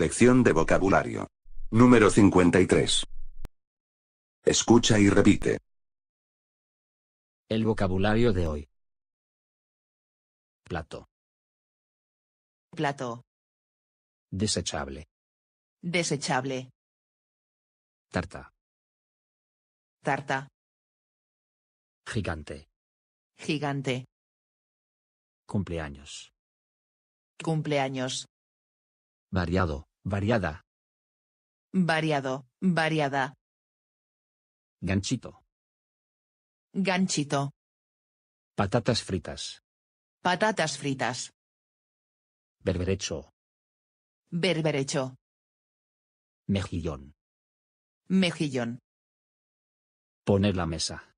Lección de vocabulario. Número 53. Escucha y repite. El vocabulario de hoy. Plato. Plato. Desechable. Desechable. Tarta. Tarta. Gigante. Gigante. Cumpleaños. Cumpleaños. Variado, variada. Variado, variada. Ganchito. Ganchito. Patatas fritas. Patatas fritas. Berberecho. Berberecho. Mejillón. Mejillón. Poner la mesa.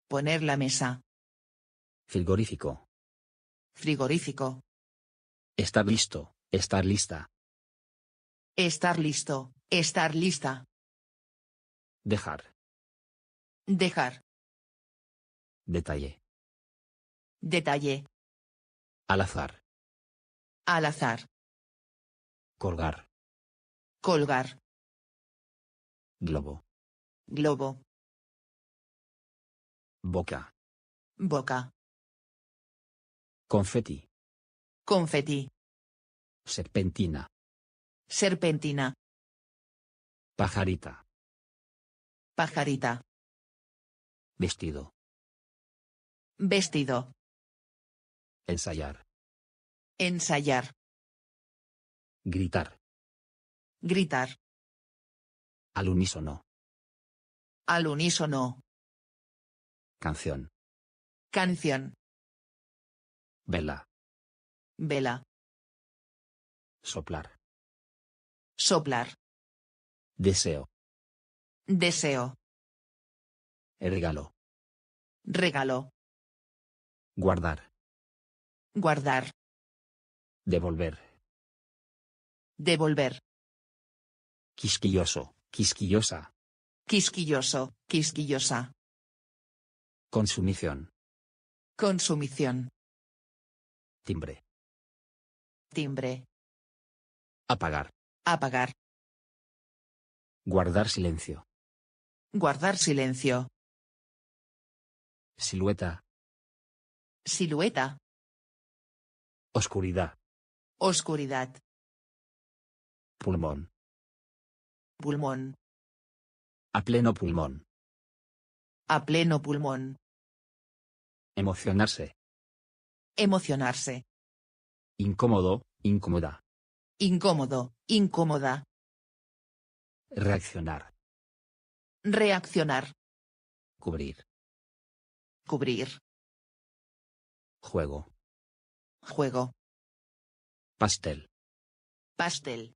Poner la mesa. Frigorífico. Frigorífico. Estar listo, estar lista. Estar listo, estar lista. Dejar. Dejar. Detalle. Detalle. Al azar. Al azar. Colgar. Colgar. Globo. Globo. Boca. Boca. Confeti. Confeti. Serpentina. Serpentina. Pajarita. Pajarita. Vestido. Vestido. Ensayar. Ensayar. Gritar. Gritar. Al unísono. Al unísono. Canción. Canción. Vela. Vela. Soplar. Soplar. Deseo. Deseo. Regalo. Regalo. Guardar. Guardar. Devolver. Devolver. Quisquilloso. Quisquillosa. Quisquilloso. Quisquillosa. Consumición. Consumición. Timbre. Timbre. Apagar. Apagar. Guardar silencio. Guardar silencio. Silueta. Silueta. Oscuridad. Oscuridad. Pulmón. Pulmón. A pleno pulmón. A pleno pulmón. Emocionarse. Emocionarse. Incómodo, incómoda. Incómodo, incómoda. Reaccionar. Reaccionar. Cubrir. Cubrir. Juego. Juego. Pastel. Pastel.